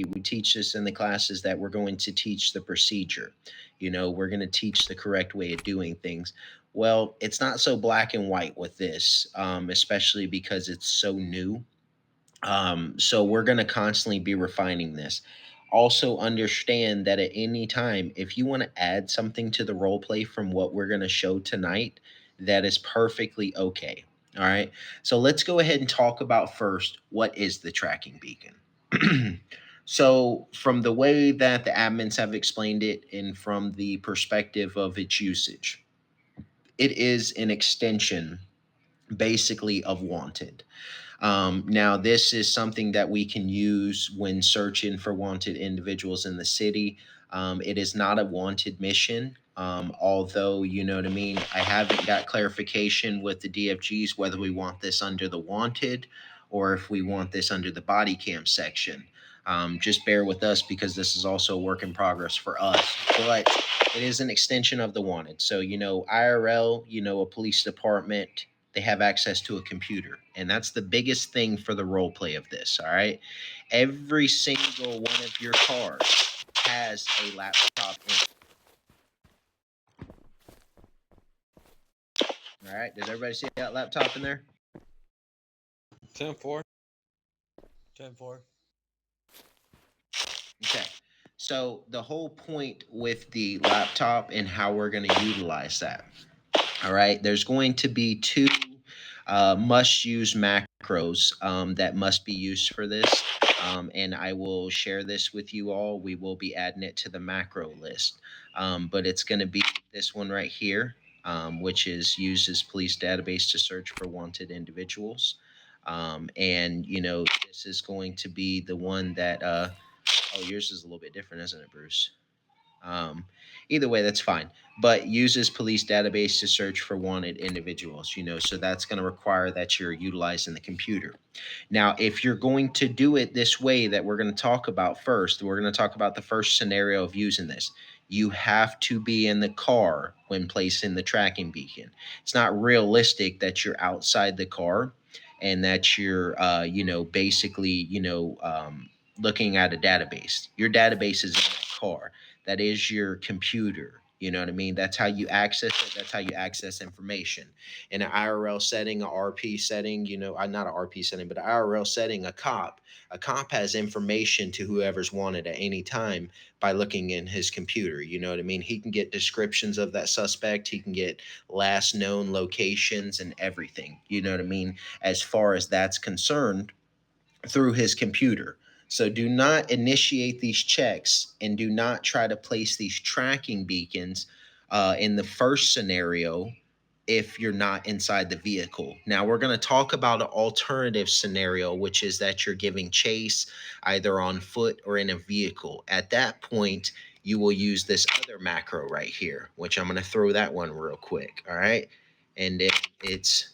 we teach this in the classes that we're going to teach the procedure. We're going to teach the correct way of doing things. Well, it's not so black and white with this, especially because it's so new. So we're going to constantly be refining this. Also, understand that at any time, if you want to add something to the role play from what we're going to show tonight, that is perfectly okay. All right. So let's go ahead and talk about first what is the tracking beacon. So, from the way that the admins have explained it and from the perspective of its usage, it is an extension basically of wanted. Now, this is something that we can use when searching for wanted individuals in the city. It is not a wanted mission. Although, you know what I mean, I haven't got clarification with the DFGs whether we want this under the wanted or if we want this under the body cam section. Just bear with us because this is also a work in progress for us. But it is an extension of the wanted. So, IRL, a police department, they have access to a computer. And that's the biggest thing for the role play of this. All right. Every single one of your cars has a laptop in it. All right. Does everybody see that laptop in there? 10-4. 10-4. Okay. So the whole point with the laptop and how we're going to utilize that. All right. There's going to be two must use macros that must be used for this. And I will share this with you all. We will be adding it to the macro list. But it's going to be this one right here, which is uses police database to search for wanted individuals. And, this is going to be the one that, oh, yours is a little bit different, isn't it, Bruce? Um, Either way, that's fine. But uses police database to search for wanted individuals, so that's going to require that you're utilizing the computer. Now, if you're going to do it this way that we're going to talk about first, we're going to talk about the first scenario of using this. You have to be in the car when placing the tracking beacon. It's not realistic that you're outside the car and that you're, basically, looking at a database. Your database is in that car. That is your computer. You know what I mean? That's how you access it. That's how you access information. In an IRL setting, a RP setting, not an RP setting, but an IRL setting, a cop has information to whoever's wanted at any time by looking in his computer. You know what I mean? He can get descriptions of that suspect. He can get last known locations and everything. You know what I mean? As far as that's concerned, through his computer. So do not initiate these checks and do not try to place these tracking beacons in the first scenario if you're not inside the vehicle. Now, we're going to talk about an alternative scenario, which is that you're giving chase either on foot or in a vehicle. At that point, you will use this other macro right here, which I'm going to throw that one real quick. All right. And it's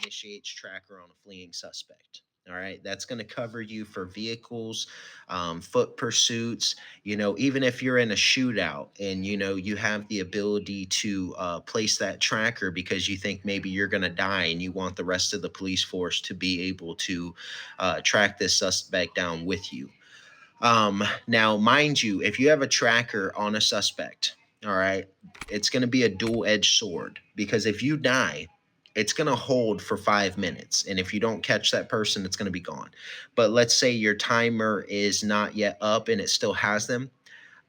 initiates tracker on a fleeing suspect. All right, that's going to cover you for vehicles, foot pursuits. Even if you're in a shootout and you have the ability to place that tracker because you think maybe you're going to die and you want the rest of the police force to be able to track this suspect down with you. Now, mind you, if you have a tracker on a suspect, all right, it's going to be a dual-edged sword because if you die, it's going to hold for 5 minutes. And if you don't catch that person, it's going to be gone. But let's say your timer is not yet up and it still has them.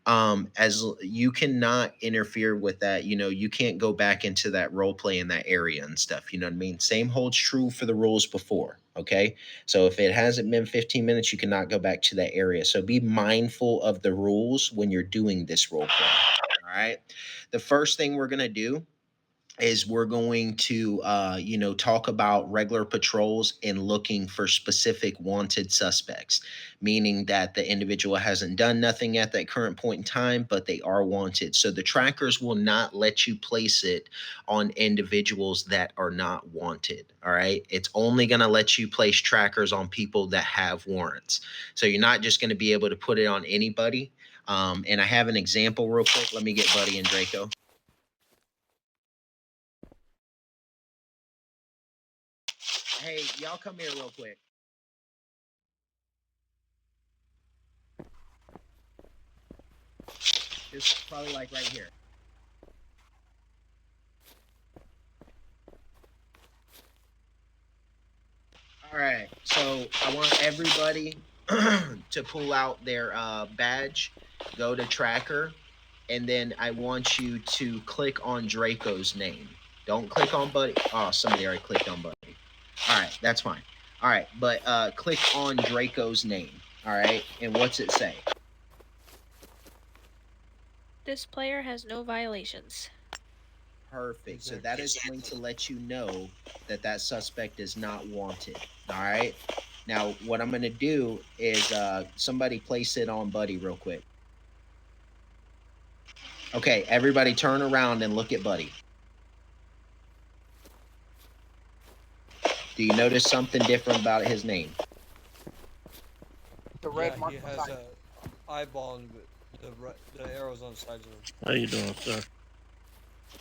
As you cannot interfere with that, you can't go back into that role play in that area and stuff. You know what I mean? Same holds true for the rules before. Okay. So if it hasn't been 15 minutes, you cannot go back to that area. So be mindful of the rules when you're doing this role play. All right. The first thing we're going to do is we're going to talk about regular patrols and looking for specific wanted suspects, meaning that the individual hasn't done nothing at that current point in time, but they are wanted. So the trackers will not let you place it on individuals that are not wanted. All right, it's only going to let you place trackers on people that have warrants. So you're not just going to be able to put it on anybody. And I have an example real quick. Let me get Buddy and Draco. Hey, y'all come here real quick. just probably like right here. All right, so I want everybody to pull out their badge, go to tracker, and then I want you to click on Draco's name. Don't click on Buddy. Oh, somebody already clicked on Buddy. All right, that's fine. All right, but click on Draco's name. All right, and what's it say? This player has no violations. Perfect. So that is going to let you know that that suspect is not wanted. All right. Now, what I'm going to do is somebody place it on Buddy real quick. Okay, everybody turn around and look at Buddy. Do you notice something different about his name? The red mark. He has a eyeball and the arrows on the sides of him. How you doing, sir?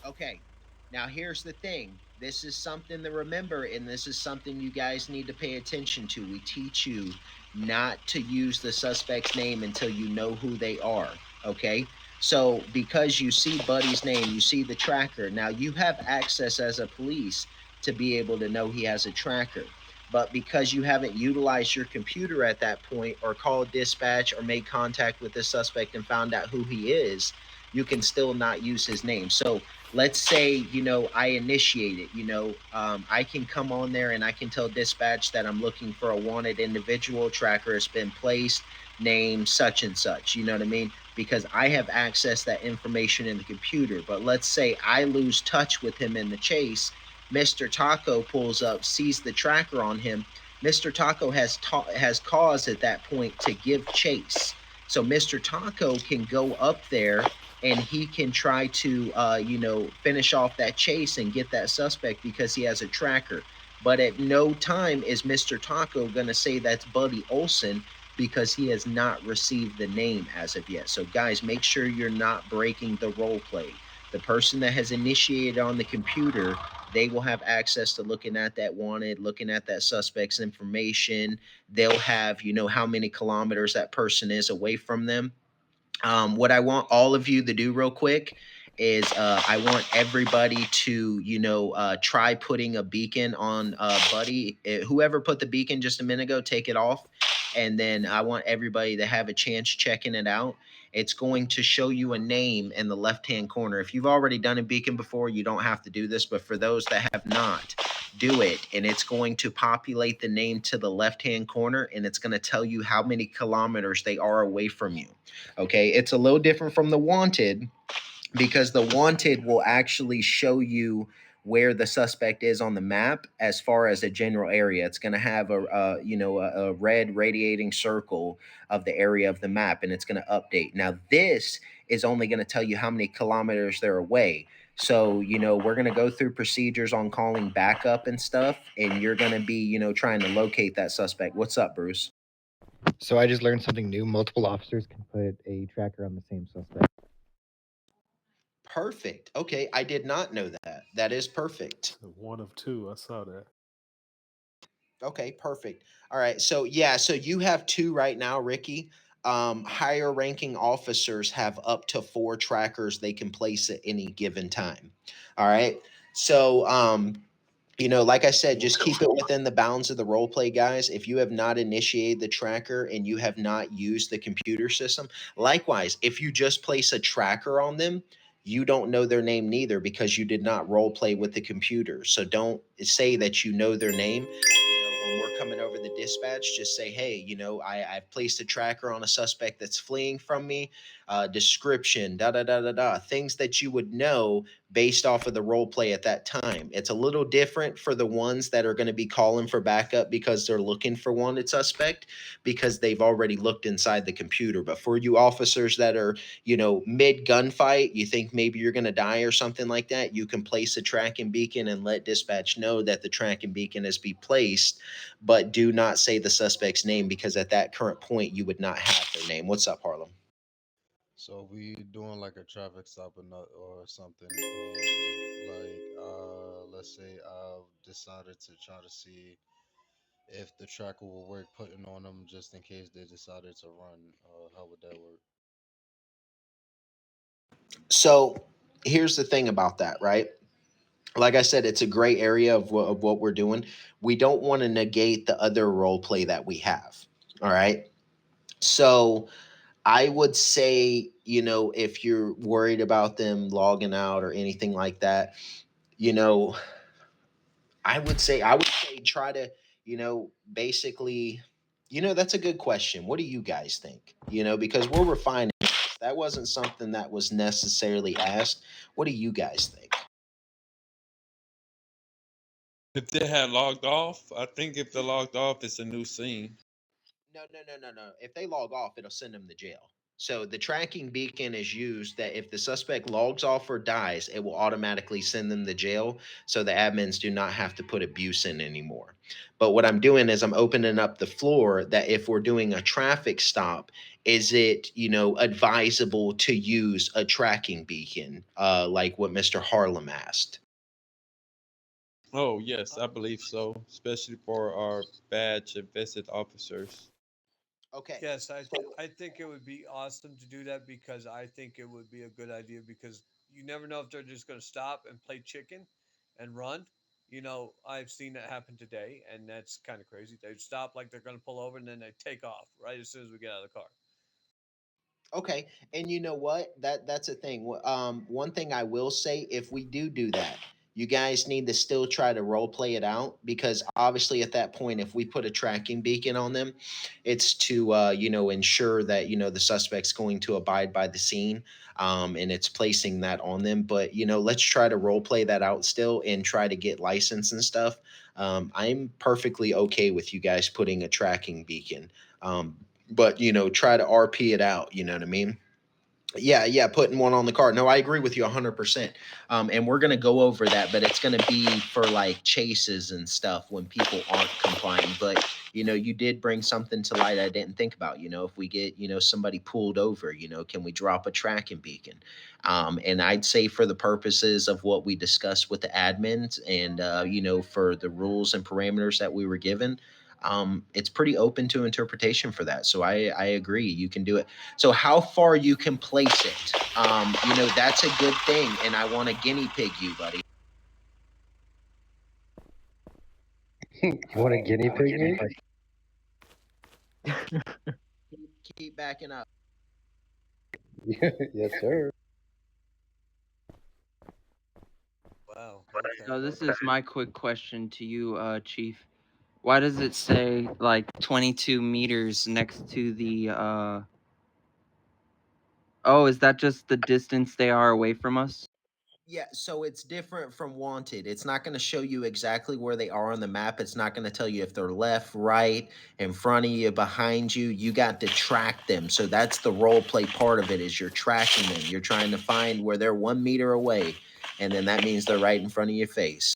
Okay. Now here's the thing. This is something to remember, and this is something you guys need to pay attention to. We teach you not to use the suspect's name until you know who they are. Okay? So because you see Buddy's name, you see the tracker. Now you have access as a police to be able to know he has a tracker. But because you haven't utilized your computer at that point or called dispatch or made contact with the suspect and found out who he is, you can still not use his name. So let's say, I initiate it, I can come on there and I can tell dispatch that I'm looking for a wanted individual. Tracker has been placed, name such and such, you know what I mean? Because I have access that information in the computer. But let's say I lose touch with him in the chase. Mr. Taco pulls up, sees the tracker on him. Mr. Taco has cause at that point to give chase. So Mr. Taco can go up there and he can try to, finish off that chase and get that suspect because he has a tracker. But at no time is Mr. Taco going to say that's Buddy Olson because he has not received the name as of yet. So, guys, make sure you're not breaking the role play. The person that has initiated on the computer, they will have access to looking at that wanted, looking at that suspect's information. They'll have, how many kilometers that person is away from them. What I want all of you to do real quick is I want everybody to, try putting a beacon on Buddy. Whoever put the beacon just a minute ago, take it off. And then I want everybody to have a chance checking it out. It's going to show you a name in the left-hand corner. If you've already done a beacon before, you don't have to do this. But for those that have not, do it. And it's going to populate the name to the left-hand corner. And it's going to tell you how many kilometers they are away from you. Okay, it's a little different from the wanted because the wanted will actually show you where the suspect is on the map as far as a general area. It's going to have a red radiating circle of the area of the map, and it's going to update. Now this is only going to tell you how many kilometers they're away. So, we're going to go through procedures on calling backup and stuff, and you're going to be, trying to locate that suspect. What's up, Bruce? So I just learned something new. Multiple officers can put a tracker on the same suspect. Perfect. Okay, I did not know that. That is perfect. One of two. I saw that. Okay, perfect. All right. So yeah, so you have two right now, Ricky. Higher ranking officers have up to 4 trackers they can place at any given time. All right. So like I said, just keep it within the bounds of the role play, guys. If you have not initiated the tracker and you have not used the computer system, likewise, if you just place a tracker on them, you don't know their name neither because you did not role play with the computer. So don't say that you know their name. When we're coming over the dispatch, just say, hey, I've placed a tracker on a suspect that's fleeing from me. Description, da da da da da, things that you would know based off of the role play at that time. It's a little different for the ones that are going to be calling for backup because they're looking for wanted suspect because they've already looked inside the computer. But for you officers that are, mid gunfight, you think maybe you're going to die or something like that, you can place a tracking beacon and let dispatch know that the tracking beacon has been placed, but do not say the suspect's name because at that current point you would not have their name. What's up, Harlem? So we doing like a traffic stop or something, and let's say I've decided to try to see if the tracker will work, putting on them just in case they decided to run. How would that work? So here's the thing about that, right? Like I said, it's a gray area of what we're doing. We don't want to negate the other role play that we have. All right. So I would say, if you're worried about them logging out or anything like that, you know, I would say try to, basically, that's a good question. What do you guys think? Because we're refining this. That wasn't something that was necessarily asked. What do you guys think? If they had logged off, I think if they're logged off, it's a new scene. No, no, no, no, no. If they log off, it'll send them to jail. So the tracking beacon is used that if the suspect logs off or dies, it will automatically send them to jail. So the admins do not have to put abuse in anymore. But what I'm doing is I'm opening up the floor that if we're doing a traffic stop, is it, advisable to use a tracking beacon, like what Mr. Harlem asked? Oh, yes, I believe so, especially for our badge and vested officers. Okay. Yes, I think it would be awesome to do that because I think it would be a good idea because you never know if they're just going to stop and play chicken and run. I've seen that happen today, and that's kind of crazy. They stop like they're going to pull over, and then they take off right as soon as we get out of the car. Okay, and you know what? That's a thing. One thing I will say, if we do that, you guys need to still try to role play it out because obviously at that point, if we put a tracking beacon on them, it's to ensure that the suspect's going to abide by the scene, and it's placing that on them. But let's try to role play that out still and try to get license and stuff. I'm perfectly okay with you guys putting a tracking beacon. But try to RP it out. You know what I mean? Yeah, yeah, putting one on the card. No, I agree with you 100%. And we're gonna go over that, but it's gonna be for like chases and stuff when people aren't complying. But you did bring something to light I didn't think about. If we get somebody pulled over, can we drop a tracking beacon? And I'd say for the purposes of what we discussed with the admins and for the rules and parameters that we were given, it's pretty open to interpretation for that. So I agree. You can do it. So how far you can place it, that's a good thing. And I want to guinea pig you, buddy. You want a guinea pig me? Keep backing up. Yes, sir. Wow. So this is my quick question to you, Chief. Why does it say like 22 meters next to the Oh, is that just the distance they are away from us? Yeah, so it's different from wanted. It's not going to show you exactly where they are on the map. It's not going to tell you if they're left, right, in front of you, behind you. You got to track them. So that's the role play part of it is you're tracking them. You're trying to find where they're 1 meter away, and then that means they're right in front of your face.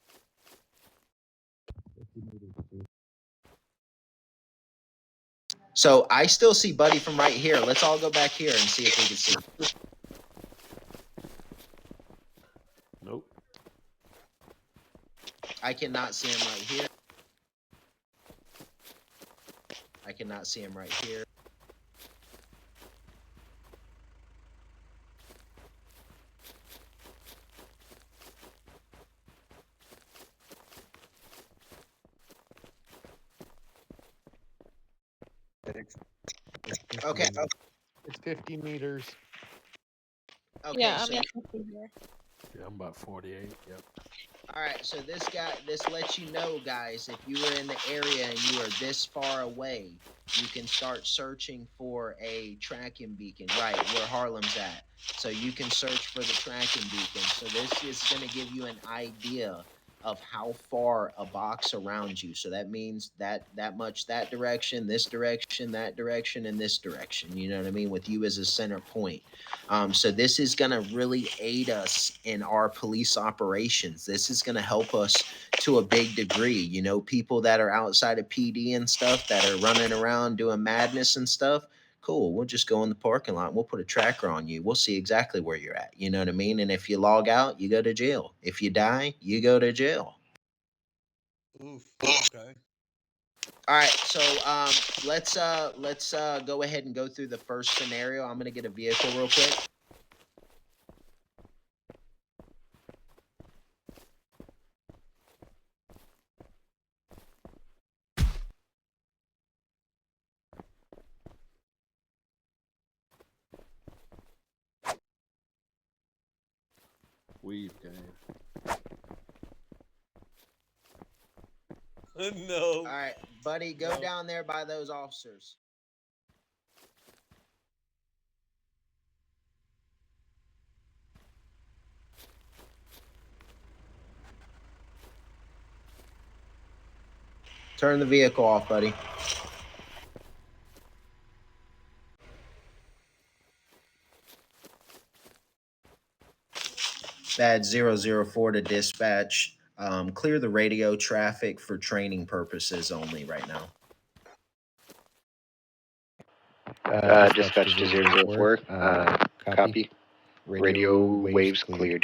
So I still see Buddy from right here. Let's all go back here and see if we can see. Nope. I cannot see him right here. I cannot see him right here. Okay. It's 50 meters. Okay. Yeah, I'm So, at 50 here. Yeah, I'm about 48. Yep. all right. So this lets you know, guys, if you are in the area and you are this far away, you can start searching for a tracking beacon, right where Harlem's at. So you can search for the tracking beacon. So this is going to give you an idea of how far a box around you. So that means that much that direction, this direction, that direction, and this direction. You know what I mean? With you as a center point. So this is going to really aid us in our police operations. This is going to help us to a big degree. People that are outside of PD and stuff that are running around doing madness and stuff. Cool. We'll just go in the parking lot and we'll put a tracker on you. We'll see exactly where you're at. You know what I mean? And if you log out, you go to jail. If you die, you go to jail. Oof. Okay. All right. So let's go ahead and go through the first scenario. I'm gonna get a vehicle real quick. Weave game. No. All right, buddy, go No. down there by those officers. Turn the vehicle off, buddy. Badge 004 to dispatch. Clear the radio traffic for training purposes only right now. Dispatch to 004. Copy. Radio waves cleared.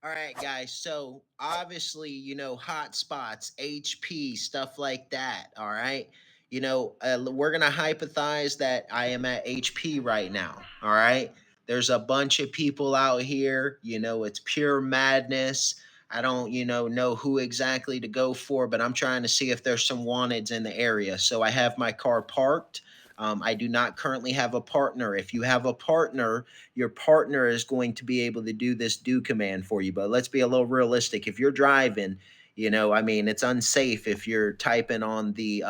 All right, guys. So obviously, you know, hot spots, HP, stuff like that. All right. You know, we're going to hypothesize that I am at HP right now. All right. There's a bunch of people out here. You know, it's pure madness. I don't, know who exactly to go for, but I'm trying to see if there's some wanteds in the area. So I have my car parked. I do not currently have a partner. If you have a partner, your partner is going to be able to do this do command for you. But let's be a little realistic. If you're driving, it's unsafe if you're typing on the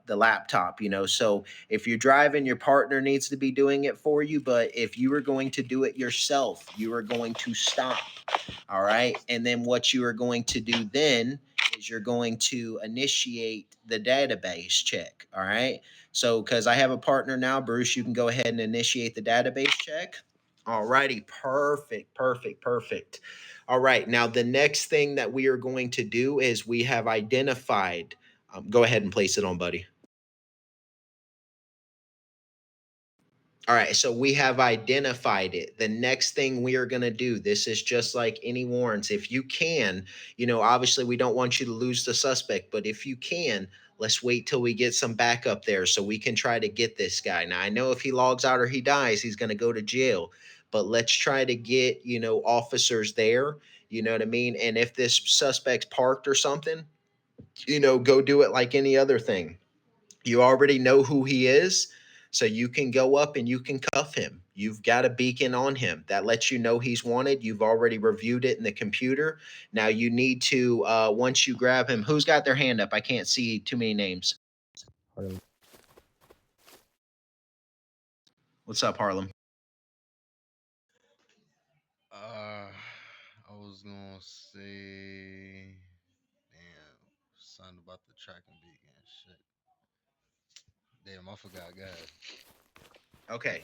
laptop, So if you're driving, your partner needs to be doing it for you. But if you are going to do it yourself, you are going to stop. All right. And then what you are going to do then is you're going to initiate the database check. All right. So, because I have a partner now, Bruce, you can go ahead and initiate the database check. All righty. Perfect. All right. Now, the next thing that we are going to do is we have identified. Go ahead and place it on, buddy. All right, so we have identified it. The next thing we are going to do, this is just like any warrants. If you can, obviously we don't want you to lose the suspect, but if you can, let's wait till we get some backup there so we can try to get this guy. Now, I know if he logs out or he dies, he's going to go to jail, but let's try to get, officers there, you know what I mean? And if this suspect's parked or something, go do it like any other thing. You already know who he is. So you can go up and you can cuff him. You've got a beacon on him that lets you know he's wanted. You've already reviewed it in the computer. Now you need to, once you grab him, who's got their hand up? I can't see too many names. Harlem. What's up, Harlem? I was gonna say, damn, something about the tracking beacon. Shit. Damn, I forgot, guys. Okay.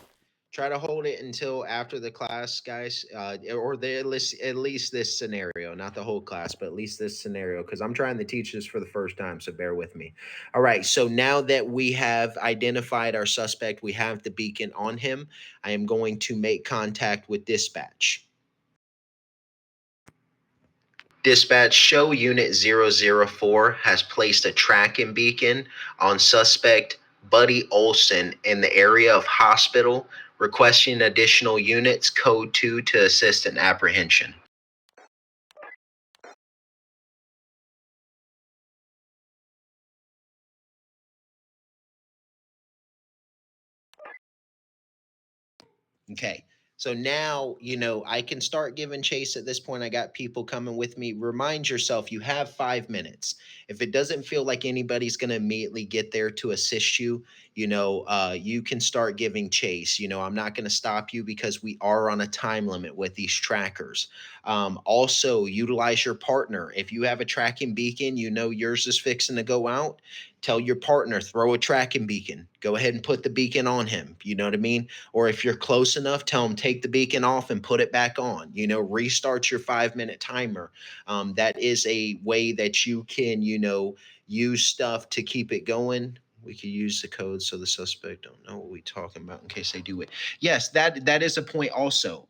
Try to hold it until after the class, guys, or at least this scenario, not the whole class, but at least this scenario, because I'm trying to teach this for the first time, so bear with me. All right, so now that we have identified our suspect, we have the beacon on him, I am going to make contact with dispatch. Dispatch, show unit 004 has placed a tracking beacon on suspect Buddy Olson in the area of hospital, requesting additional units, code 2 to assist in apprehension. Okay. So now, I can start giving chase at this point. I got people coming with me. Remind yourself you have 5 minutes. If it doesn't feel like anybody's going to immediately get there to assist you, you can start giving chase. I'm not going to stop you because we are on a time limit with these trackers. Also, utilize your partner. If you have a tracking beacon, yours is fixing to go out. Tell your partner, throw a tracking beacon. Go ahead and put the beacon on him. You know what I mean? Or if you're close enough, tell him take the beacon off and put it back on. Restart your 5-minute timer. That is a way that you can, use stuff to keep it going. We could use the code so the suspect don't know what we're talking about in case they do it. Yes, that is a point also.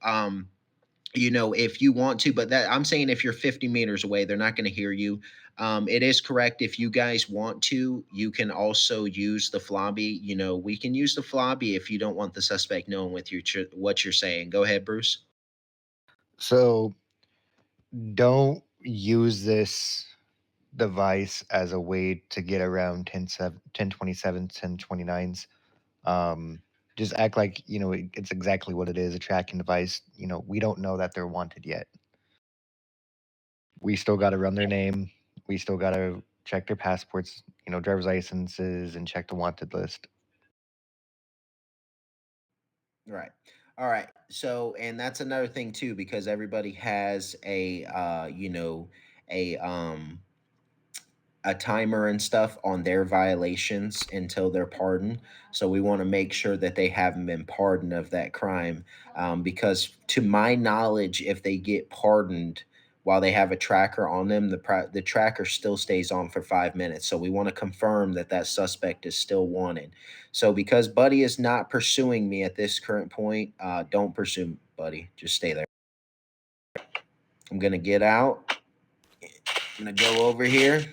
If you want to, but that I'm saying if you're 50 meters away, they're not going to hear you. It is correct. If you guys want to, you can also use the flobby. We can use the flobby if you don't want the suspect knowing what you're saying. Go ahead, Bruce. So don't use this device as a way to get around 1027, 1029s. Just act like, it's exactly what it is, a tracking device. We don't know that they're wanted yet. We still got to run their name. We still got to check their passports, driver's licenses, and check the wanted list. Right. All right. So, and that's another thing too, because everybody has a a timer and stuff on their violations until they're pardoned. So we want to make sure that they haven't been pardoned of that crime, because to my knowledge, if they get pardoned while they have a tracker on them, the tracker still stays on for 5 minutes. So we want to confirm that that suspect is still wanted. So because Buddy is not pursuing me at this current point, don't pursue Buddy. Just stay there. I'm gonna get out. I'm gonna go over here.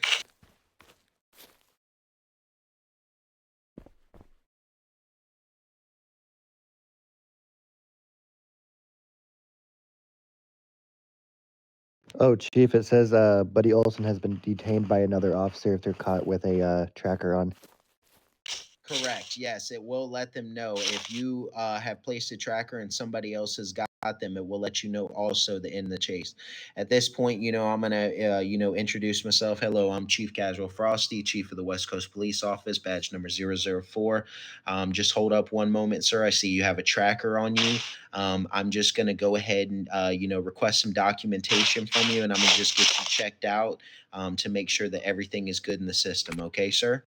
Oh, Chief, it says Buddy Olson has been detained by another officer if they're caught with a tracker on. Correct. Yes, it will let them know if you have placed a tracker and somebody else has got them. It will let you know also the in the chase. At this point, I'm gonna introduce myself. Hello, I'm Chief Casual Frosty, Chief of the West Coast Police Office, badge number 004. Just hold up one moment, sir. I see you have a tracker on you. I'm just gonna go ahead and request some documentation from you, and I'm gonna just get you checked out to make sure that everything is good in the system. Okay, sir.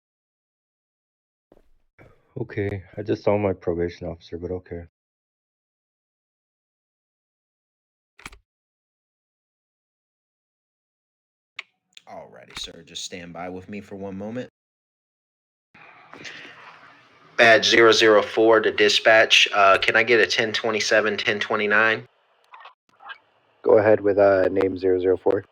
Okay, I just saw my probation officer, but okay. Alrighty, sir. Just stand by with me for one moment. Badge 004 to dispatch. Can I get a 1027, 1029? Go ahead with name 004.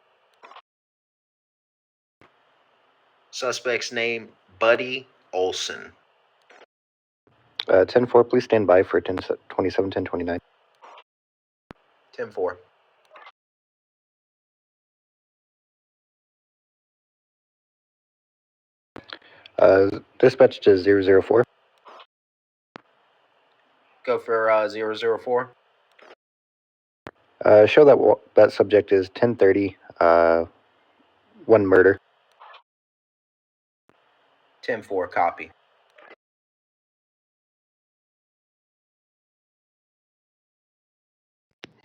Suspect's name, Buddy Olson. 10-4, please stand by for 1027, 1029. 10-4. Dispatch to 004. Go for 004. Show that subject is 1030, one murder. 10-4, copy.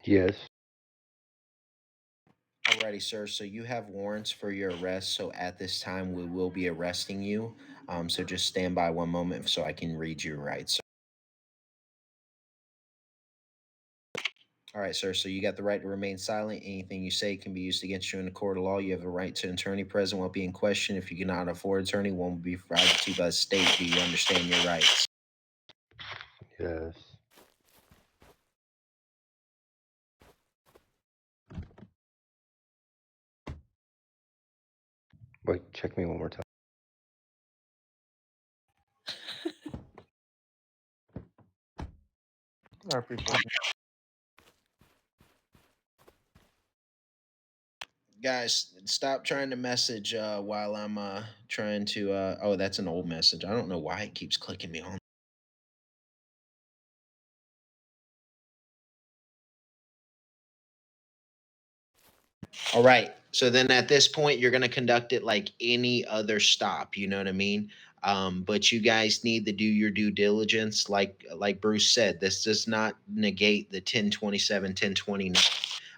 Yes. Alrighty, sir. So you have warrants for your arrest. So at this time, we will be arresting you. So just stand by one moment so I can read your rights. All right, sir. So you got the right to remain silent. Anything you say can be used against you in a court of law. You have the right to an attorney present while being questioned. If you cannot afford attorney, one will be provided to you by the state. Do you understand your rights? Yes. Wait, check me one more time. Guys, stop trying to message while I'm trying to oh, that's an old message. I don't know why it keeps clicking me on. All right. So then at this point, you're going to conduct it like any other stop. You know what I mean? But you guys need to do your due diligence. Like Bruce said, this does not negate the 1027, 1029.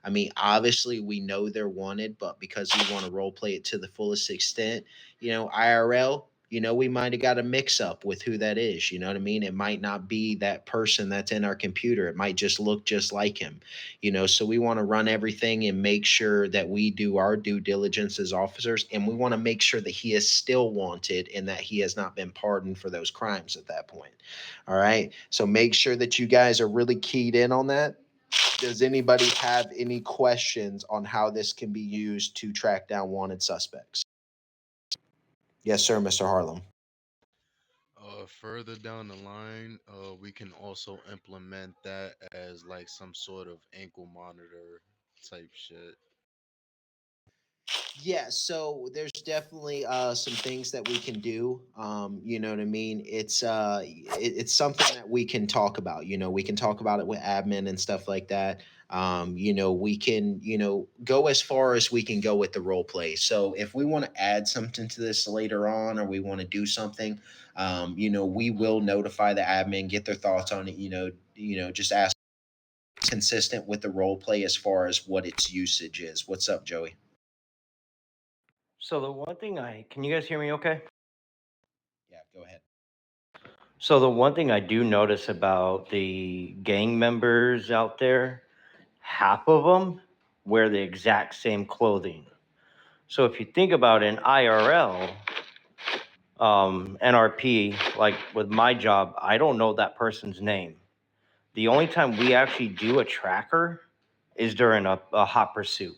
I mean, obviously, we know they're wanted, but because we want to role play it to the fullest extent, IRL, we might have got a mix up with who that is. You know what I mean? It might not be that person that's in our computer. It might just look just like him. So we want to run everything and make sure that we do our due diligence as officers, and we want to make sure that he is still wanted and that he has not been pardoned for those crimes at that point. All right, so make sure that you guys are really keyed in on that. Does anybody have any questions on how this can be used to track down wanted suspects? Yes, sir, Mr. Harlem. Further down the line, we can also implement that as like some sort of ankle monitor type shit. Yeah, so there's definitely some things that we can do. You know what I mean? It's something that we can talk about. You know, we can talk about it with admin and stuff like that. You know, we can, go as far as we can go with the role play. So if we want to add something to this later on or we want to do something, we will notify the admin, get their thoughts on it, just ask consistent with the role play as far as what its usage is. What's up, Joey? So the one thing can you guys hear me okay? Yeah, go ahead. So the one thing I do notice about the gang members out there, half of them wear the exact same clothing. So if you think about an IRL, NRP, like with my job, I don't know that person's name. The only time we actually do a tracker is during a hot pursuit.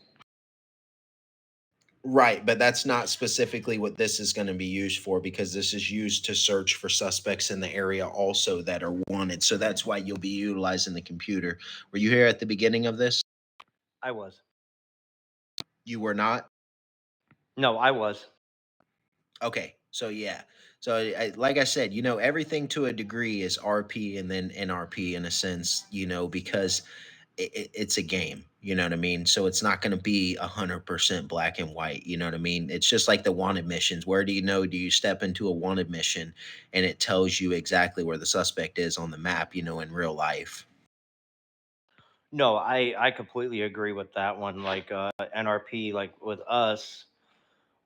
Right, but that's not specifically what this is going to be used for because this is used to search for suspects in the area also that are wanted. So that's why you'll be utilizing the computer. Were you here at the beginning of this? I was. You were not? No, I was. Okay, so yeah. So like I said, everything to a degree is RP and then NRP in a sense, because it's a game, you know what I mean? So it's not going to be 100% black and white, you know what I mean? It's just like the wanted missions. Where do you step into a wanted mission and it tells you exactly where the suspect is on the map, in real life? No, I completely agree with that one. Like NRP, like with us,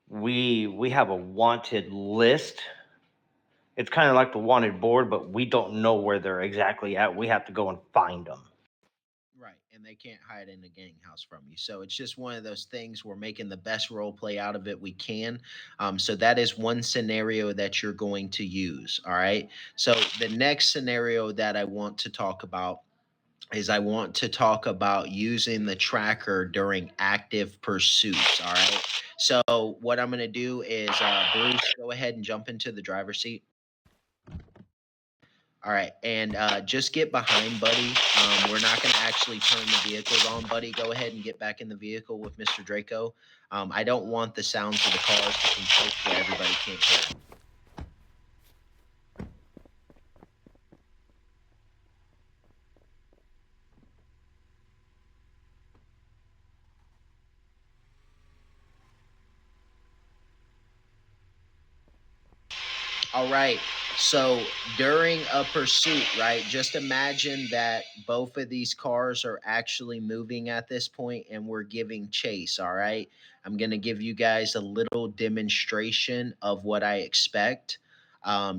we have a wanted list. It's kind of like the wanted board, but we don't know where they're exactly at. We have to go and find them. Right. And they can't hide in a gang house from you. So it's just one of those things. We're making the best role play out of it we can. So that is one scenario that you're going to use. All right. So the next scenario that I want to talk about is I want to talk about using the tracker during active pursuits. All right. So what I'm going to do is, Bruce, go ahead and jump into the driver's seat. All right, and just get behind Buddy. We're not going to actually turn the vehicles on, Buddy. Go ahead and get back in the vehicle with Mr. Draco. I don't want the sounds of the cars to conflict where everybody can't hear. All right. So during a pursuit, right? Just imagine that both of these cars are actually moving at this point and we're giving chase. All right. I'm going to give you guys a little demonstration of what I expect,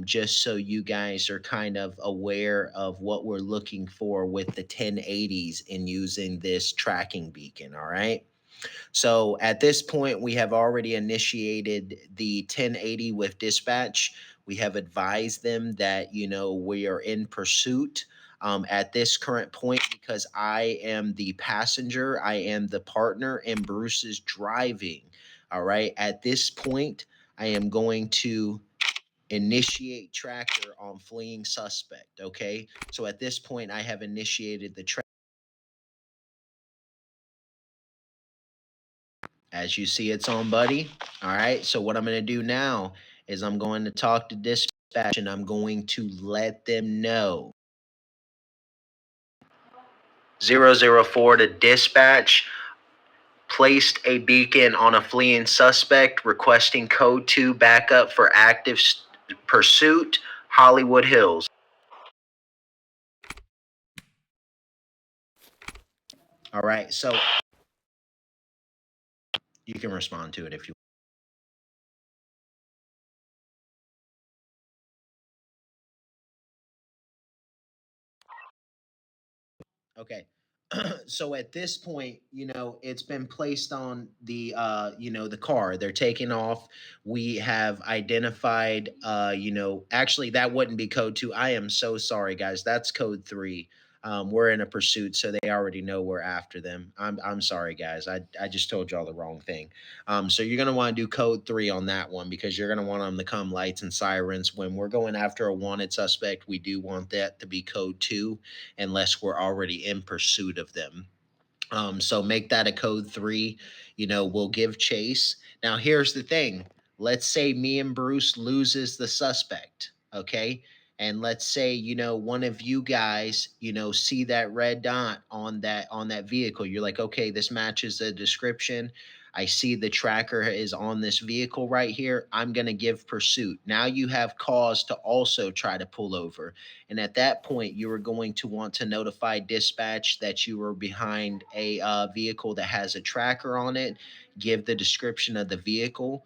just so you guys are kind of aware of what we're looking for with the 1080s in using this tracking beacon. All right. So at this point, we have already initiated the 1080 with dispatch. We have advised them that, we are in pursuit at this current point because I am the passenger, I am the partner, and Bruce is driving. All right. At this point, I am going to initiate tracker on fleeing suspect. Okay. So at this point, I have initiated the tracker. As you see, it's on, Buddy. All right. So what I'm going to do now is I'm going to talk to dispatch and I'm going to let them know. 004 to dispatch. Placed a beacon on a fleeing suspect, requesting code 2 backup for active pursuit, Hollywood Hills. All right. So you can respond to it if you. Okay. So at this point, it's been placed on the the car. They're taking off. We have identified actually that wouldn't be code 2. I am so sorry, guys. That's code 3. We're in a pursuit, so they already know we're after them. I'm sorry, guys. I just told y'all the wrong thing. So you're gonna want to do code 3 on that one because you're gonna want them to come lights and sirens. When we're going after a wanted suspect, we do want that to be code 2 unless we're already in pursuit of them. So make that a code 3. We'll give chase. Now, here's the thing. Let's say me and Bruce loses the suspect, okay? And let's say, one of you guys, see that red dot on that vehicle. You're like, okay, this matches the description. I see the tracker is on this vehicle right here. I'm going to give pursuit. Now you have cause to also try to pull over. And at that point, you are going to want to notify dispatch that you are behind a vehicle that has a tracker on it. Give the description of the vehicle.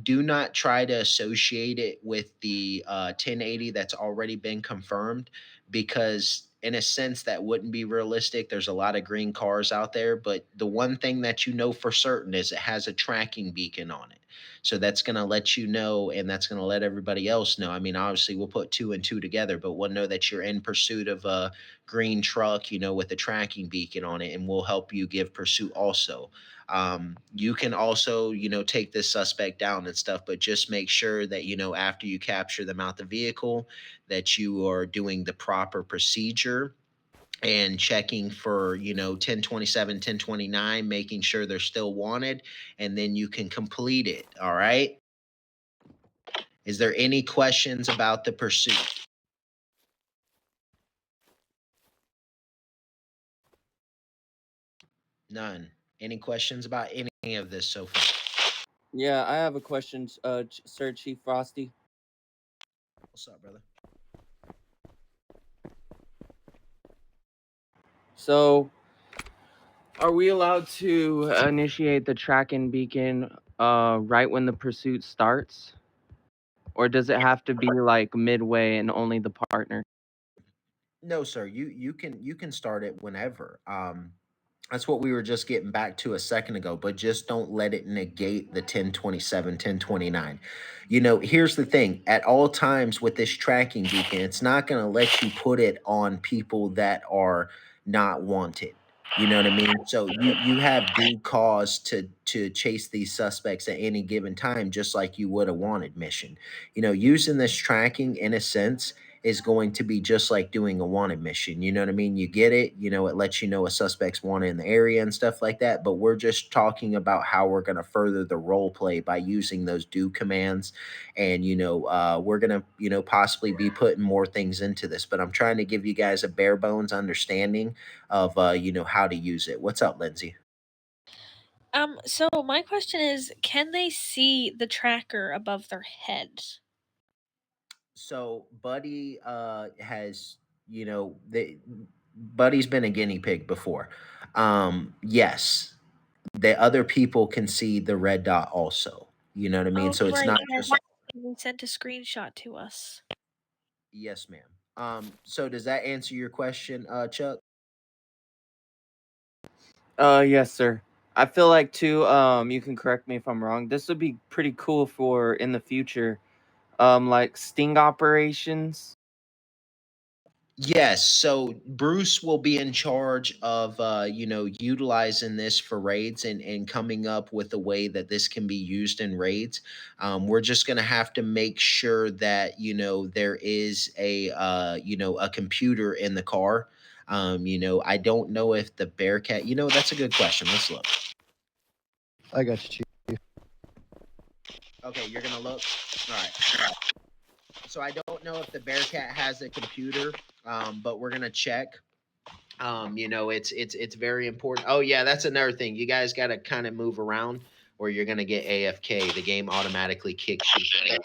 Do not try to associate it with the 1080 that's already been confirmed, because in a sense that wouldn't be realistic. There's a lot of green cars out there, but the one thing that you know for certain is it has a tracking beacon on it. So that's going to let you know, and that's going to let everybody else know. I mean, obviously, we'll put 2 and 2 together, but we'll know that you're in pursuit of a green truck, with a tracking beacon on it, and we'll help you give pursuit also. You can also, take this suspect down and stuff, but just make sure that, after you capture them out the vehicle, that you are doing the proper procedure and checking for 1027 1029, making sure they're still wanted, and then you can complete it. All right, is there any questions about the pursuit? None. Any questions about any of this so far? Yeah, I have a question, Sir Chief Frosty. What's up, brother? So, are we allowed to initiate the tracking beacon right when the pursuit starts? Or does it have to be like midway and only the partner? No, sir. You can start it whenever. That's what we were just getting back to a second ago, but just don't let it negate the 1027 1029. Here's the thing. At all times with this tracking beacon, it's not going to let you put it on people that are not wanted. You know what I mean? So you have due cause to chase these suspects at any given time, just like you would a wanted mission. Using this tracking in a sense is going to be just like doing a wanted mission. You know what I mean? You get it, it lets you know a suspect's wanted in the area and stuff like that. But we're just talking about how we're going to further the role play by using those do commands. And, we're going to, possibly be putting more things into this. But I'm trying to give you guys a bare bones understanding of, how to use it. What's up, Lindsay? So my question is, can they see the tracker above their heads? So Buddy has, Buddy's been a guinea pig before. Yes, the other people can see the red dot also. You know what I mean? Oh, So it's right. not Yes. just He sent a screenshot to us. yes, ma'am. So does that answer your question, Chuck? Yes, sir. I feel like too, you can correct me if I'm wrong. This would be pretty cool for in the future, like sting operations. Yes, so Bruce will be in charge of utilizing this for raids and coming up with a way that this can be used in raids. We're just gonna have to make sure that there is a computer in the car. I don't know if the Bearcat. That's a good question. Let's look. I got you, Chief. Okay, you're gonna look. All right. So I don't know if the Bearcat has a computer, but we're gonna check. It's very important. Oh yeah, that's another thing. You guys got to kind of move around, or you're gonna get AFK. The game automatically kicks you.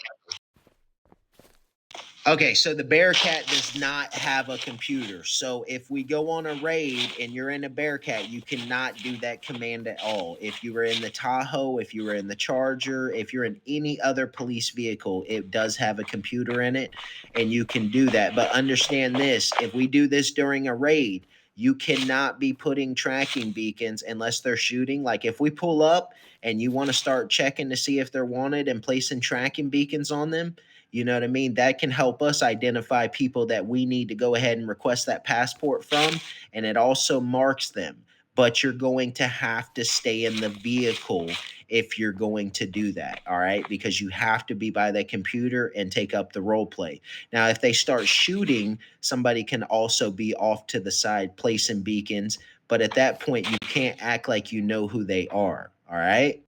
Okay, so the Bearcat does not have a computer. So if we go on a raid and you're in a Bearcat, you cannot do that command at all. If you were in the Tahoe, if you were in the Charger, if you're in any other police vehicle, it does have a computer in it, and you can do that. But understand this, if we do this during a raid, you cannot be putting tracking beacons unless they're shooting. Like if we pull up and you want to start checking to see if they're wanted and placing tracking beacons on them, you know what I mean? That can help us identify people that we need to go ahead and request that passport from, and it also marks them. but you're going to have to stay in the vehicle if you're going to do that. All right. Because you have to be by the computer and take up the role play. Now, if they start shooting, somebody can also be off to the side placing beacons. But at that point, you can't act like you know who they are. All right.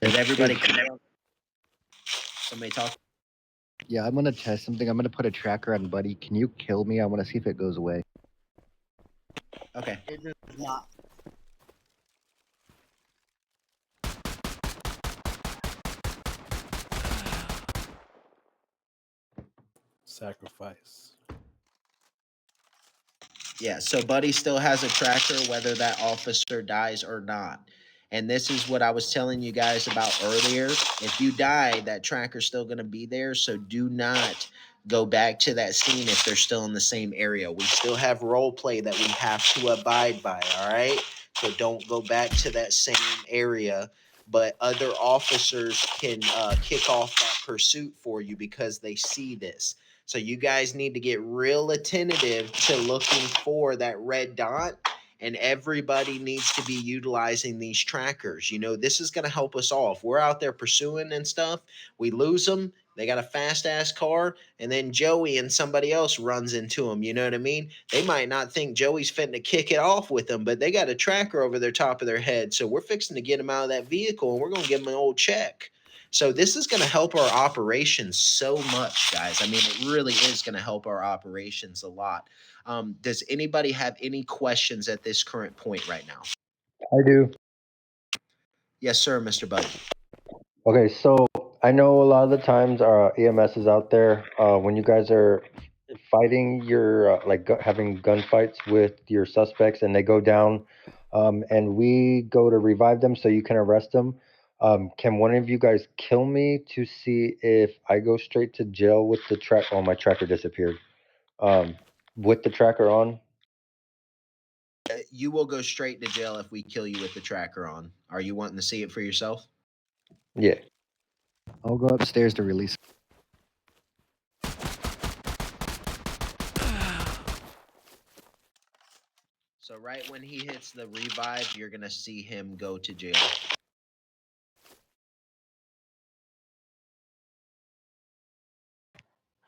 Does everybody somebody talk? Yeah, I'm gonna test something. I'm gonna put a tracker on Buddy. Can you kill me? I want to see if it goes away. Okay. It does not. Sacrifice. Yeah, so Buddy still has a tracker whether that officer dies or not. And this is what I was telling you guys about earlier. If you die, that tracker's still going to be there. So do not go back to that scene if they're still in the same area. We still have role play that we have to abide by, all right? So don't go back to that same area. But other officers can kick off that pursuit for you because they see this. So you guys need to get real attentive to looking for that red dot, and everybody needs to be utilizing these trackers. You know, this is going to help us all. If we're out there pursuing and stuff, we lose them. They got a fast ass car, and then Joey and somebody else runs into them. You know what I mean? They might not think Joey's fitting to kick it off with them, but they got a tracker over their top of their head. So we're fixing to get them out of that vehicle, and we're going to give them an old check. So this is going to help our operations so much, guys. I mean, it really is going to help our operations a lot. Does anybody have any questions at this current point right now? I do. Yes, sir, Mr. Buddy. Okay, so I know a lot of the times our EMS is out there when you guys are fighting your having gunfights with your suspects and they go down, and we go to revive them so you can arrest them. Can one of you guys kill me to see if I go straight to jail with the track? Oh, my tracker disappeared. With the tracker on. You will go straight to jail if we kill you with the tracker on. Are you wanting to see it for yourself? Yeah. I'll go upstairs to release. So right when he hits the revive, you're going to see him go to jail.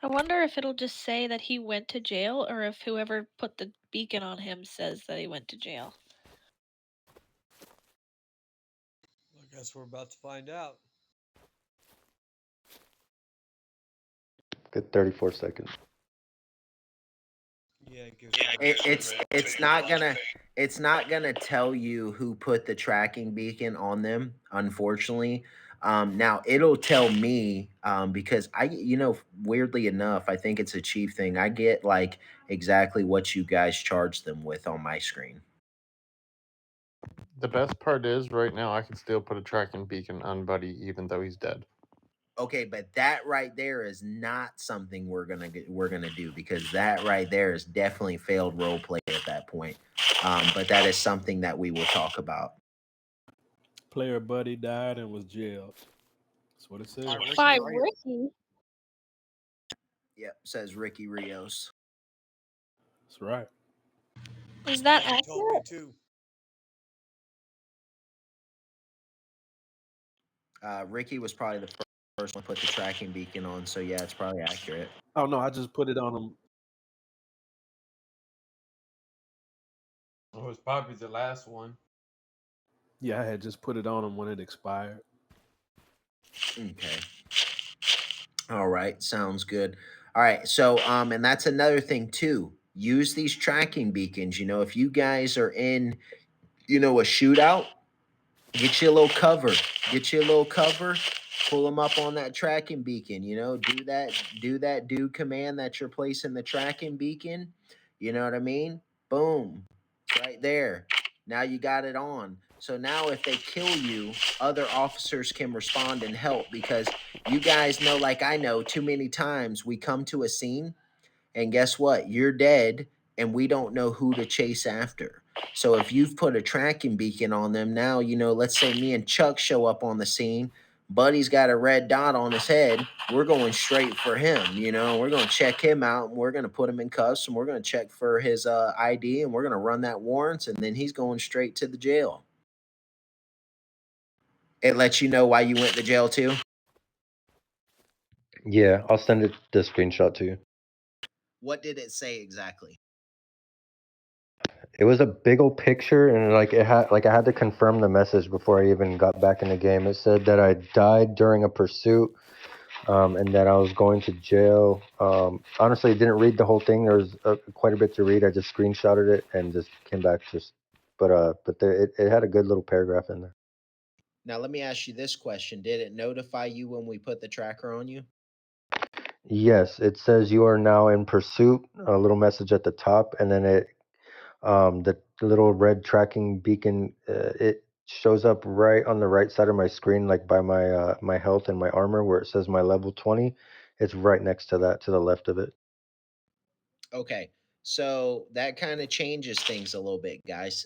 I wonder if it'll just say that he went to jail or if whoever put the beacon on him says that he went to jail. I guess we're about to find out. Good 34 seconds. Yeah, it gives It's not gonna tell you who put the tracking beacon on them, unfortunately. Now it'll tell me because weirdly enough, I think it's a chief thing. I get like exactly what you guys charge them with on my screen. The best part is right now I can still put a tracking beacon on Buddy even though he's dead. Okay, but that right there is not something we're gonna do because that right there is definitely failed role play at that point. But that is something that we will talk about. Player Buddy died and was jailed. That's what it says. By Ricky. Yep, says Ricky Rios. That's right. Is that He told me accurate? too. Ricky was probably the first one to put the tracking beacon on, so yeah, it's probably accurate. Oh no, I just put it on him. It was probably the last one. Yeah, I had just put it on him when it expired. Okay. All right, sounds good. All right, so and that's another thing too. Use these tracking beacons. You know, if you guys are in, a shootout, get you a little cover. Pull them up on that tracking beacon. Do that do command that you're placing the tracking beacon. You know what I mean? Boom. It's right there. Now you got it on. So now if they kill you, other officers can respond and help because you guys know, like I know, too many times we come to a scene and guess what? You're dead and we don't know who to chase after. So if you've put a tracking beacon on them now, let's say me and Chuck show up on the scene. Buddy's got a red dot on his head. We're going straight for him. You know, we're going to check him out and we're going to put him in cuffs and we're going to check for his ID and we're going to run that warrants and then he's going straight to the jail. It lets you know why you went to jail too. Yeah, I'll send it the screenshot to you. What did it say exactly? It was a big old picture, and like it had, like I had to confirm the message before I even got back in the game. It said that I died during a pursuit, and that I was going to jail. Honestly, I didn't read the whole thing. There was quite a bit to read. I just screenshotted it and just came back. But there, it had a good little paragraph in there. Now, let me ask you this question. Did it notify you when we put the tracker on you? Yes, it says you are now in pursuit. A little message at the top, and then the little red tracking beacon. It shows up right on the right side of my screen, like by my my health and my armor, where it says my level 20. It's right next to that, to the left of it. Okay. So that kind of changes things a little bit, guys.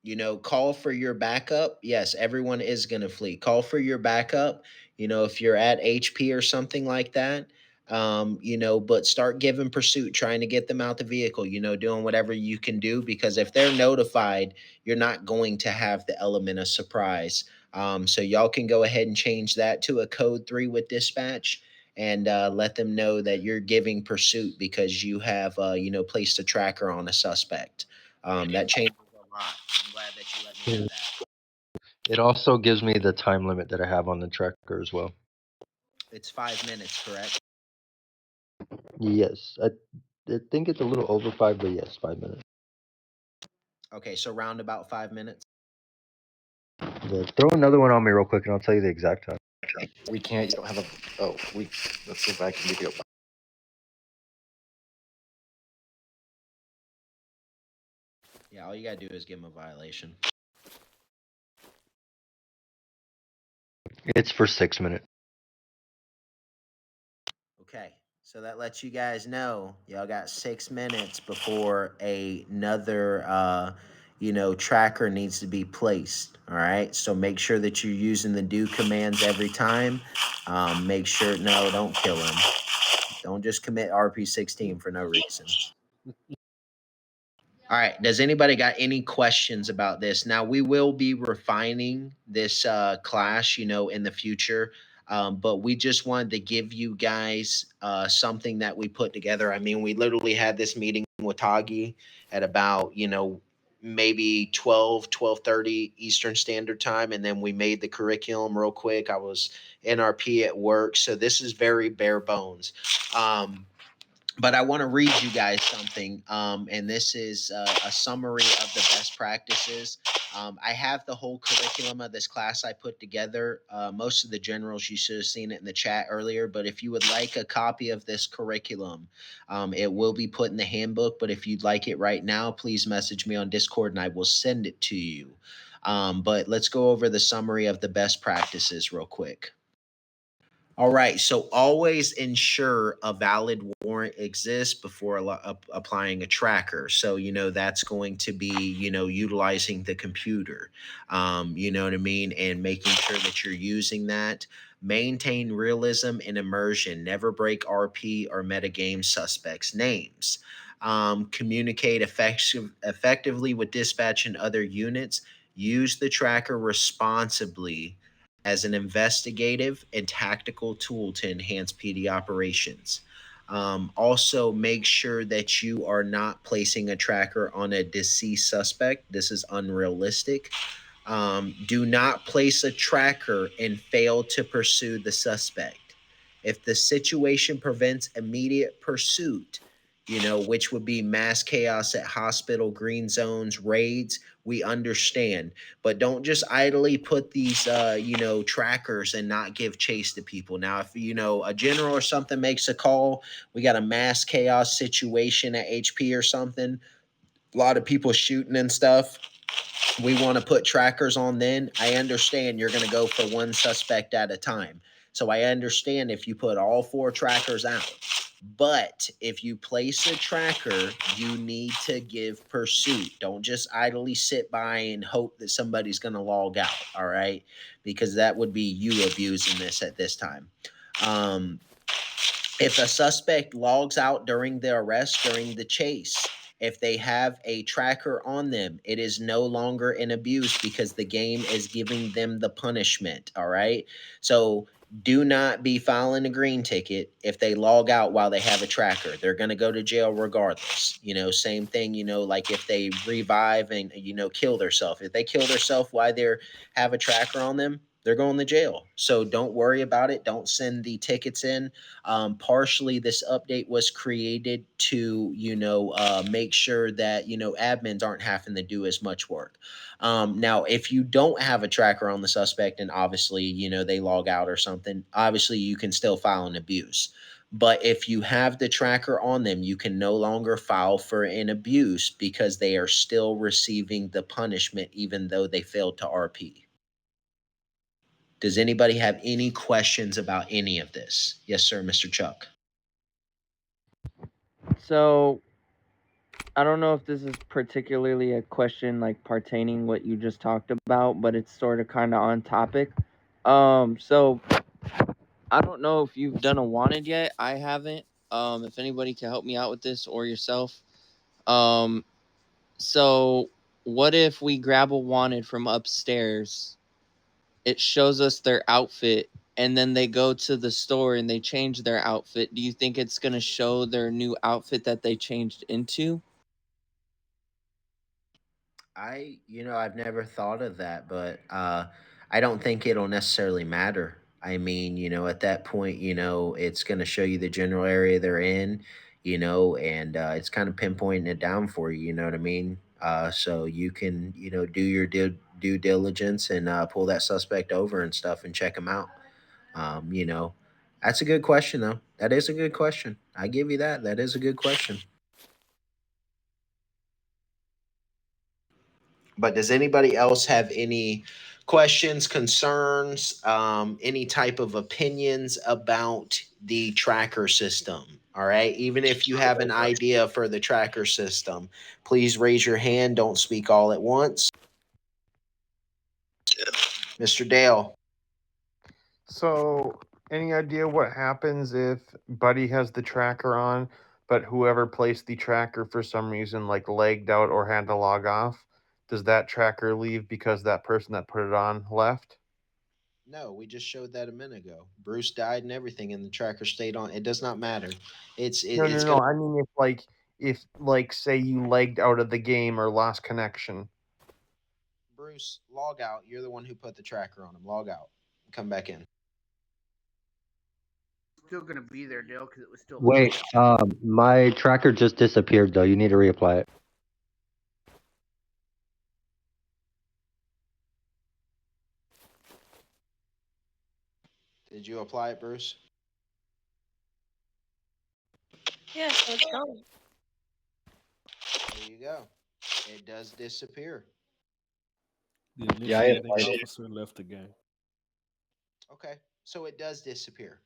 You know, call for your backup. Yes, everyone is going to flee. Call for your backup. You know, if you're at HP or something like that, you know, but start giving pursuit, trying to get them out the vehicle, you know, doing whatever you can do, because if they're notified, you're not going to have the element of surprise. So y'all can go ahead and change that to a code 3 with dispatch and let them know that you're giving pursuit because you have, you know, placed a tracker on a suspect. That changes a lot. I'm glad that you let me know that. It also gives me the time limit that I have on the tracker as well. It's 5 minutes, correct? Yes, I think it's a little over 5, but yes, 5 minutes. Okay, so round about 5 minutes. Yeah, throw another one on me real quick, and I'll tell you the exact time. We can't. You don't have a. Oh, let's see if I can give you a. Yeah, all you gotta do is give them a violation. It's for 6 minutes. Okay, so that lets you guys know y'all got 6 minutes before another you know, tracker needs to be placed. All right, so make sure that you're using the do commands every time. Make sure, no, don't kill him. Don't just commit RP16 for no reason. All right. Does anybody got any questions about this? Now, we will be refining this class, you know, in the future. But we just wanted to give you guys something that we put together. I mean, we literally had this meeting with Tagi at about, you know, maybe 12:30 Eastern Standard Time. And then we made the curriculum real quick. I was NRP at work. So this is very bare bones. But I want to read you guys something, and this is a summary of the best practices. I have the whole curriculum of this class I put together. Most of the generals, you should have seen it in the chat earlier, but if you would like a copy of this curriculum, it will be put in the handbook, but if you'd like it right now, please message me on Discord and I will send it to you. But let's go over the summary of the best practices real quick. All right, so always ensure a valid warrant exists before applying a tracker. So, you know, that's going to be, you know, utilizing the computer, you know what I mean? And making sure that you're using that. Maintain realism and immersion. Never break RP or metagame suspects' names. Communicate effectively with dispatch and other units. Use the tracker responsibly as an investigative and tactical tool to enhance PD operations. Also, make sure that you are not placing a tracker on a deceased suspect. This is unrealistic. Do not place a tracker and fail to pursue the suspect. If the situation prevents immediate pursuit, you know, which would be mass chaos at hospital, green zones, raids, we understand. But don't just idly put these, you know, trackers and not give chase to people. Now, if, you know, a general or something makes a call, we got a mass chaos situation at HP or something, a lot of people shooting and stuff, we want to put trackers on then. I understand you're going to go for one suspect at a time. So I understand if you put all 4 trackers out. But if you place a tracker, you need to give pursuit. Don't just idly sit by and hope that somebody's going to log out. All right. Because that would be you abusing this at this time. If a suspect logs out during the arrest, during the chase, if they have a tracker on them, it is no longer an abuse because the game is giving them the punishment. All right. So do not be filing a green ticket if they log out while they have a tracker. They're going to go to jail regardless. Same thing, like if they revive and, kill themselves. If they kill themselves while they have a tracker on them, they're going to jail. So don't worry about it. Don't send the tickets in. Partially, this update was created to, make sure that, admins aren't having to do as much work. Now, if you don't have a tracker on the suspect and obviously, they log out or something, obviously you can still file an abuse. But if you have the tracker on them, you can no longer file for an abuse because they are still receiving the punishment even though they failed to RP. Does anybody have any questions about any of this? Yes, sir, Mr. Chuck. So I don't know if this is particularly a question like pertaining what you just talked about, but it's sort of kind of on topic. So I don't know if you've done a wanted yet. I haven't. If anybody can help me out with this or yourself. So what if we grab a wanted from upstairs? It shows us their outfit and then they go to the store and they change their outfit. Do you think it's going to show their new outfit that they changed into? I've never thought of that, but I don't think it'll necessarily matter. I mean, at that point, it's going to show you the general area they're in, and it's kind of pinpointing it down for you. You know what I mean? So you can, do your due diligence and pull that suspect over and stuff and check them out. Um, you know, that's a good question, though. That is a good question. I give you that. That is a good question. But does anybody else have any questions, concerns, any type of opinions about the tracker system? All right. Even if you have an idea for the tracker system, please raise your hand. Don't speak all at once. Mr. Dale. So, any idea what happens if Buddy has the tracker on, but whoever placed the tracker for some reason like legged out or had to log off? Does that tracker leave because that person that put it on left? No, we just showed that a minute ago. Bruce died and everything, and the tracker stayed on. It does not matter. It's No. gonna. I mean, if say you legged out of the game or lost connection. Bruce, log out. You're the one who put the tracker on him. Log out. Come back in. Still gonna be there, Dale, because it was still. Wait, my tracker just disappeared though. You need to reapply it. Did you apply it, Bruce? Yeah, so it's gone. There you go. It does disappear. The Yeah, I initiating applied it. officer left the game. Okay, so it does disappear.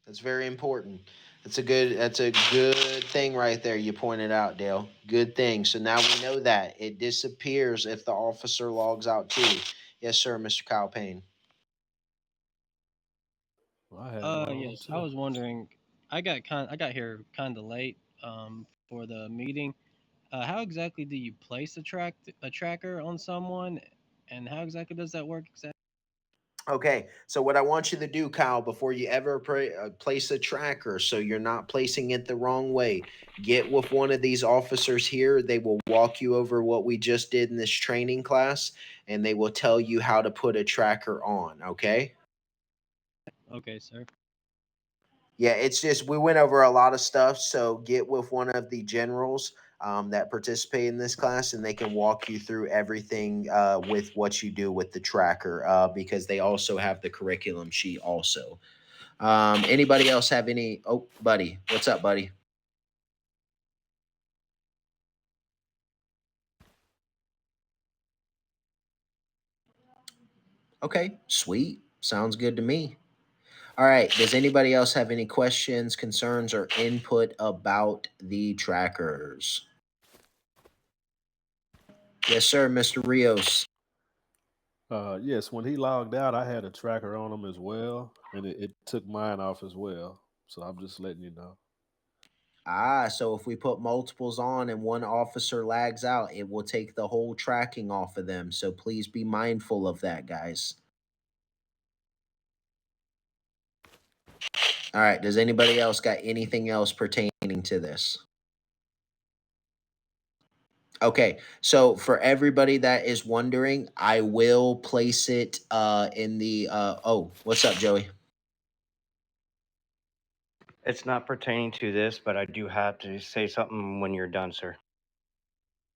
That's very important. That's a good thing right there. You pointed out, Dale. Good thing. So now we know that it disappears if the officer logs out too. Yes, sir, Mr. Kyle Payne. Well, I had mine on Yes, I too. was wondering. I got here kind of late for the meeting. How exactly do you place a tracker on someone, and how exactly does that work exactly? Okay, so what I want you to do, Kyle, before you ever place a tracker, so you're not placing it the wrong way, get with one of these officers here. They will walk you over what we just did in this training class, and they will tell you how to put a tracker on, okay? Okay, sir. Yeah, it's just we went over a lot of stuff, so get with one of the generals that participate in this class, and they can walk you through everything with what you do with the tracker because they also have the curriculum sheet also. Anybody else have any? Oh, buddy, what's up, buddy? Okay, sweet. Sounds good to me. All right. Does anybody else have any questions, concerns, or input about the trackers? Yes, sir, Mr. Rios. Yes, when he logged out, I had a tracker on him as well, and it took mine off as well. So I'm just letting you know. So if we put multiples on and one officer lags out, it will take the whole tracking off of them. So please be mindful of that, guys. All right. Does anybody else got anything else pertaining to this? Okay. So for everybody that is wondering, I will place it in the oh, what's up, Joey? It's not pertaining to this, but I do have to say something when you're done, sir.